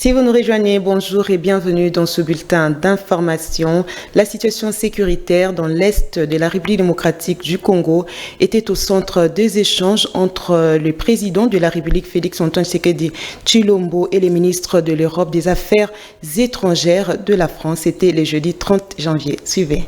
Si vous nous rejoignez, bonjour et bienvenue dans ce bulletin d'information. La situation sécuritaire dans l'Est de la République démocratique du Congo était au centre des échanges entre le président de la République, Félix-Antoine Tshisekedi Tshilombo, et les ministres de l'Europe des Affaires étrangères de la France. C'était le jeudi 30 janvier. Suivez.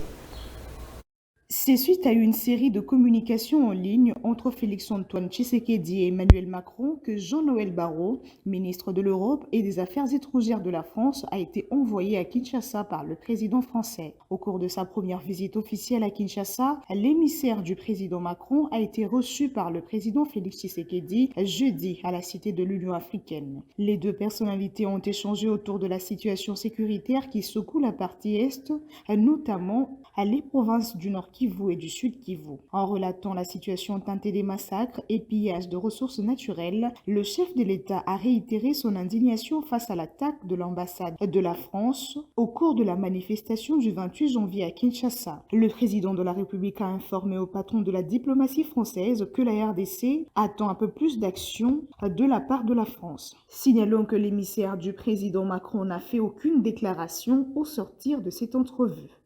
C'est suite à une série de communications en ligne entre Félix-Antoine Tshisekedi et Emmanuel Macron que Jean-Noël Barrot, ministre de l'Europe et des Affaires étrangères de la France, a été envoyé à Kinshasa par le président français. Au cours de sa première visite officielle à Kinshasa, l'émissaire du président Macron a été reçu par le président Félix Tshisekedi jeudi à la Cité de l'Union africaine. Les deux personnalités ont échangé autour de la situation sécuritaire qui secoue la partie Est, notamment les provinces du Nord Kivu et du Sud Kivu. En relatant la situation teintée des massacres et pillages de ressources naturelles, le chef de l'État a réitéré son indignation face à l'attaque de l'ambassade de la France au cours de la manifestation du 28 janvier à Kinshasa. Le président de la République a informé au patron de la diplomatie française que la RDC attend un peu plus d'action de la part de la France. Signalons que l'émissaire du président Macron n'a fait aucune déclaration au sortir de cette entrevue.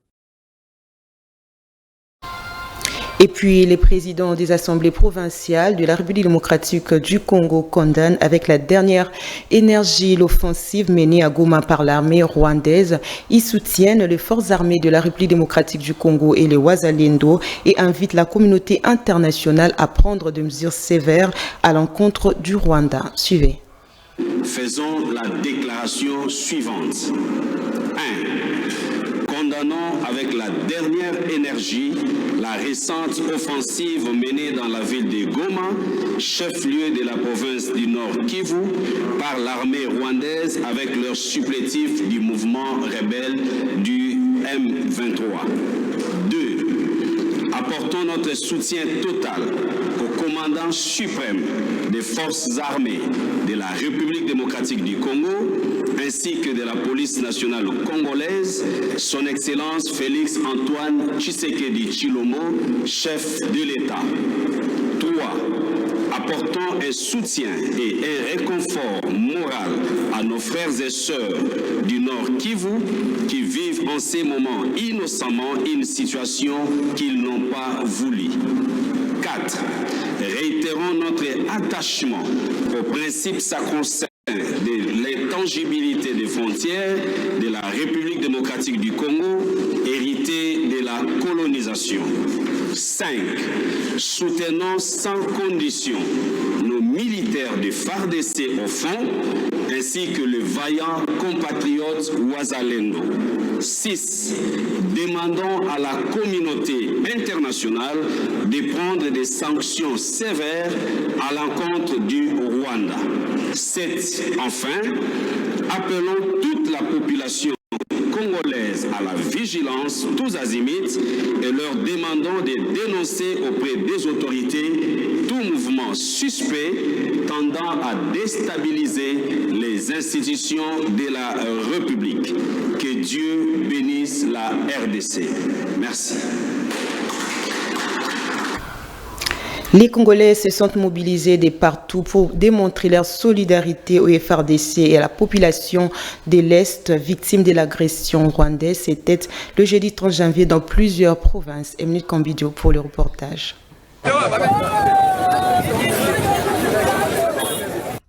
Et puis, les présidents des assemblées provinciales de la République démocratique du Congo condamnent avec la dernière énergie l'offensive menée à Goma par l'armée rwandaise. Ils soutiennent les forces armées de la République démocratique du Congo et les Wazalendo et invitent la communauté internationale à prendre des mesures sévères à l'encontre du Rwanda. Suivez. Faisons la déclaration suivante. 1. Condamnons avec la dernière énergie la récente offensive menée dans la ville de Goma, chef-lieu de la province du Nord Kivu, par l'armée rwandaise avec leur supplétif du mouvement rebelle du M23. 2. Apportons notre soutien total au commandant suprême des forces armées de la République démocratique du Congo, ainsi que de la police nationale congolaise, son Excellence Félix-Antoine Tshisekedi Tshilombo, chef de l'État. 3. Apportons un soutien et un réconfort moral à nos frères et sœurs du Nord Kivu qui vivent en ces moments innocemment une situation qu'ils n'ont pas voulu. 4. Réitérons notre attachement aux principes sacro-saints de l'intangibilité des frontières de la République démocratique du Congo, héritée de la colonisation. 5. Soutenons sans condition nos militaires de FARDC au front, ainsi que le vaillant compatriote Wazalendo. 6. Demandons à la communauté internationale de prendre des sanctions sévères à l'encontre du Rwanda. 7. Enfin, appelons toute la population congolaise à la vigilance tous azimuts et leur demandons de dénoncer auprès des autorités tout mouvement suspect tendant à déstabiliser les institutions de la République. Que Dieu bénisse la RDC. Merci. Les Congolais se sentent mobilisés de partout pour démontrer leur solidarité au FARDC et à la population de l'Est victime de l'agression rwandaise. C'était le jeudi 30 janvier dans plusieurs provinces. Emile Kambidio pour le reportage.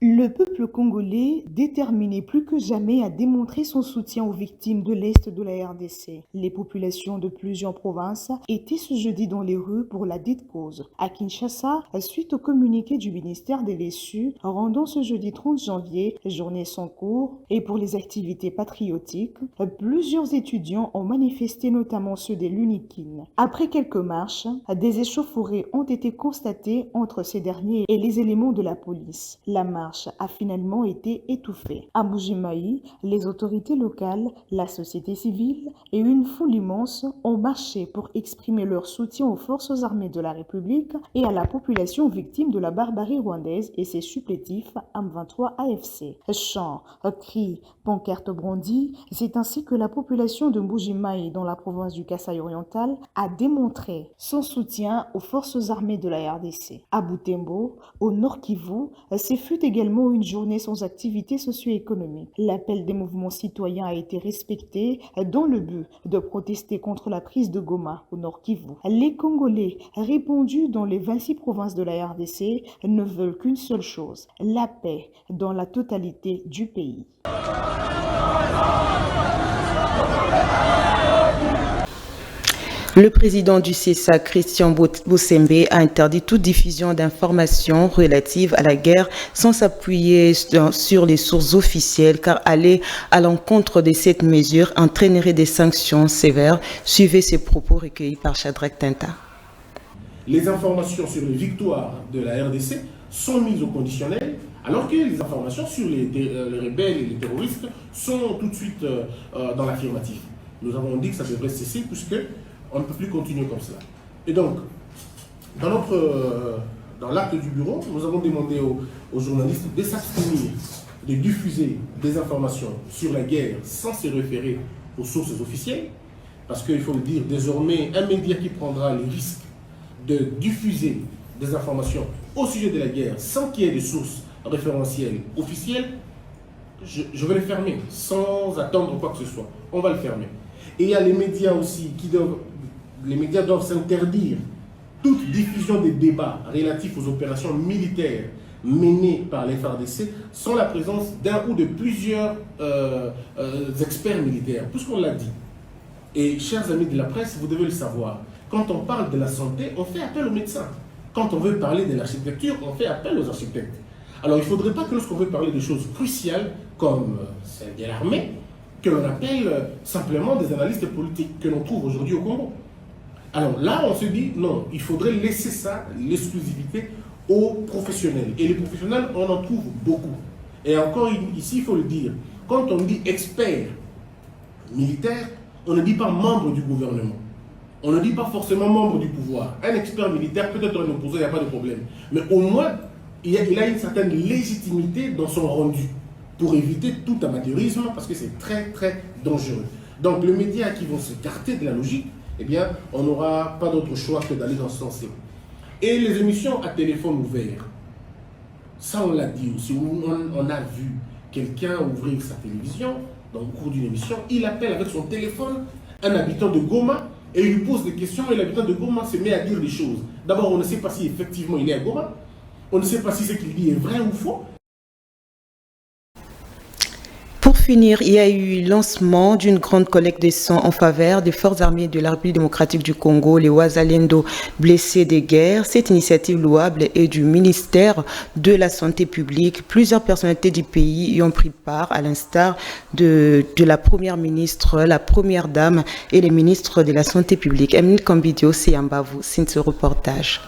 Le peuple congolais, déterminé plus que jamais à démontrer son soutien aux victimes de l'Est de la RDC. Les populations de plusieurs provinces étaient ce jeudi dans les rues pour la dite cause. À Kinshasa, suite au communiqué du ministère des Lessus, rendant ce jeudi 30 janvier journée sans cours, et pour les activités patriotiques, plusieurs étudiants ont manifesté, notamment ceux des Lunikin. Après quelques marches, des échauffourées ont été constatées entre ces derniers et les éléments de la police. La marche a finalement été étouffée. À Mbuji-Mayi, les autorités locales, la société civile et une foule immense ont marché pour exprimer leur soutien aux forces armées de la République et à la population victime de la barbarie rwandaise et ses supplétifs M23 AFC. Chants, cris, pancartes brandies, c'est ainsi que la population de Mbuji-Mayi dans la province du Kasaï oriental a démontré son soutien aux forces armées de la RDC. À Butembo, au Nord Kivu, ce fut également également une journée sans activité socio-économique. L'appel des mouvements citoyens a été respecté dans le but de protester contre la prise de Goma au Nord Kivu. Les Congolais, répandus dans les 26 provinces de la RDC, ne veulent qu'une seule chose, la paix dans la totalité du pays. Le président du CESA, Christian Bossembe, a interdit toute diffusion d'informations relatives à la guerre sans s'appuyer sur les sources officielles, car aller à l'encontre de cette mesure entraînerait des sanctions sévères. Suivez ces propos recueillis par Shadrach Tinta. Les informations sur les victoires de la RDC sont mises au conditionnel, alors que les informations sur les rebelles et les terroristes sont tout de suite dans l'affirmatif. Nous avons dit que ça devrait cesser puisque on ne peut plus continuer comme cela. Et donc, dans l'acte du bureau, nous avons demandé aux journalistes de s'abstenir de diffuser des informations sur la guerre sans se référer aux sources officielles, parce qu'il faut le dire, désormais, un média qui prendra le risque de diffuser des informations au sujet de la guerre sans qu'il y ait des sources référentielles officielles, je vais le fermer, sans attendre quoi que ce soit. On va le fermer. Et il y a les médias aussi les médias doivent s'interdire toute diffusion des débats relatifs aux opérations militaires menées par les FARDC sans la présence d'un ou de plusieurs experts militaires, puisqu'on l'a dit. Et chers amis de la presse, vous devez le savoir, quand on parle de la santé, on fait appel aux médecins. Quand on veut parler de l'architecture, on fait appel aux architectes. Alors il ne faudrait pas que lorsqu'on veut parler de choses cruciales, comme celle de l'armée, que l'on appelle simplement des analystes politiques que l'on trouve aujourd'hui au Congo. Alors là, on se dit, non, il faudrait laisser ça, l'exclusivité, aux professionnels. Et les professionnels, on en trouve beaucoup. Et encore ici, il faut le dire, quand on dit expert militaire, on ne dit pas membre du gouvernement. On ne dit pas forcément membre du pouvoir. Un expert militaire, peut-être un opposant, il n'y a pas de problème. Mais au moins, il a une certaine légitimité dans son rendu pour éviter tout amateurisme, parce que c'est très, très dangereux. Donc, les médias qui vont s'écarter de la logique, eh bien, on n'aura pas d'autre choix que d'aller dans ce sens-là. Et les émissions à téléphone ouvert, ça on l'a dit aussi, on a vu quelqu'un ouvrir sa télévision, dans le cours d'une émission, il appelle avec son téléphone un habitant de Goma, et il lui pose des questions, et l'habitant de Goma se met à dire des choses. D'abord, on ne sait pas si effectivement il est à Goma, on ne sait pas si ce qu'il dit est vrai ou faux. Pour finir, il y a eu lancement d'une grande collecte de sang en faveur des forces armées de la République démocratique du Congo, les Wazalendo blessés des guerres. Cette initiative louable est du ministère de la Santé publique. Plusieurs personnalités du pays y ont pris part, à l'instar de la Première ministre, la Première Dame et les ministres de la Santé publique. Emile Kambidio, c'est Mbavou, signe ce reportage.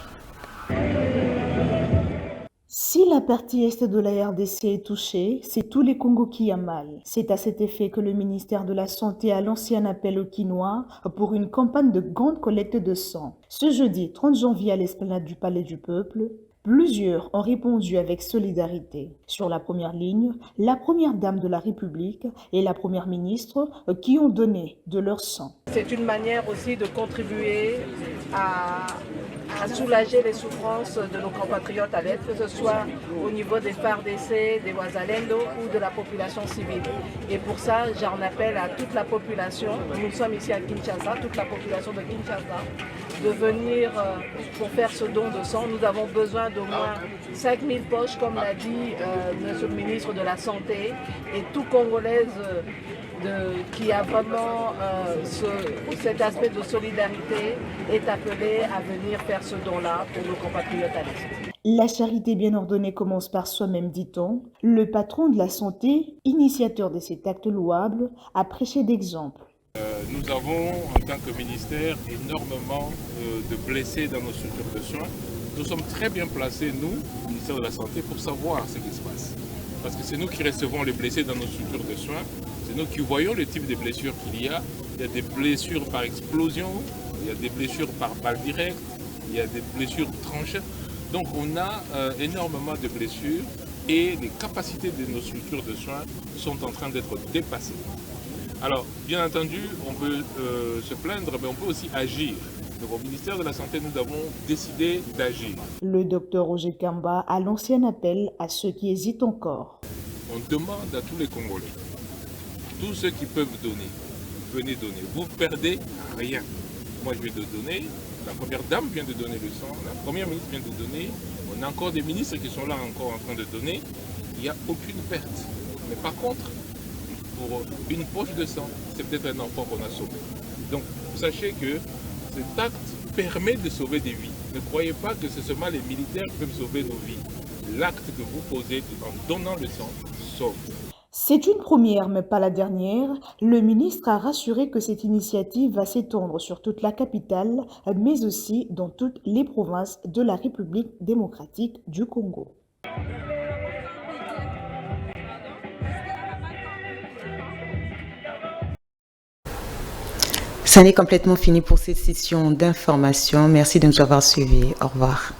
Si la partie est de la RDC est touchée, c'est tout les Congo qui a mal. C'est à cet effet que le ministère de la Santé a lancé un appel aux Quinois pour une campagne de grande collecte de sang. Ce jeudi 30 janvier à l'esplanade du Palais du Peuple, plusieurs ont répondu avec solidarité. Sur la première ligne, la Première Dame de la République et la Première Ministre qui ont donné de leur sang. C'est une manière aussi de contribuer à soulager les souffrances de nos compatriotes à l'aide, que ce soit au niveau des FARDC, des Wazalendo ou de la population civile. Et pour ça, j'en appelle à toute la population, nous sommes ici à Kinshasa, toute la population de Kinshasa, de venir pour faire ce don de sang. Nous avons besoin d'au moins 5000 poches, comme l'a dit Monsieur le ministre de la Santé, et tout Congolaise qui a vraiment cet aspect de solidarité est appelé à venir faire ce don-là pour nos compatriotes à l'Est. La charité bien ordonnée commence par soi-même, dit-on. Le patron de la santé, initiateur de cet acte louable, a prêché d'exemple. Nous avons, en tant que ministère, énormément de blessés dans nos structures de soins. Nous sommes très bien placés, nous, ministère de la Santé, pour savoir ce qui se passe. Parce que c'est nous qui recevons les blessés dans nos structures de soins. C'est nous qui voyons le type de blessures qu'il y a. Il y a des blessures par explosion, il y a des blessures par balle directe, il y a des blessures tranchées. Donc on a énormément de blessures et les capacités de nos structures de soins sont en train d'être dépassées. Alors, bien entendu, on peut se plaindre, mais on peut aussi agir. Donc au ministère de la Santé, nous avons décidé d'agir. Le docteur Roger Kamba a lancé un appel à ceux qui hésitent encore. On demande à tous les Congolais, tous ceux qui peuvent donner, venez donner. Vous ne perdez rien. Moi, je viens de donner. La première dame vient de donner le sang. La première ministre vient de donner. On a encore des ministres qui sont là encore en train de donner. Il n'y a aucune perte. Mais par contre, pour une poche de sang, c'est peut-être un enfant qu'on a sauvé. Donc, sachez que cet acte permet de sauver des vies. Ne croyez pas que c'est seulement les militaires qui peuvent sauver nos vies. L'acte que vous posez en donnant le sang sauve. C'est une première, mais pas la dernière. Le ministre a rassuré que cette initiative va s'étendre sur toute la capitale, mais aussi dans toutes les provinces de la République démocratique du Congo. Ça n'est complètement fini pour cette session d'information. Merci de nous avoir suivis. Au revoir.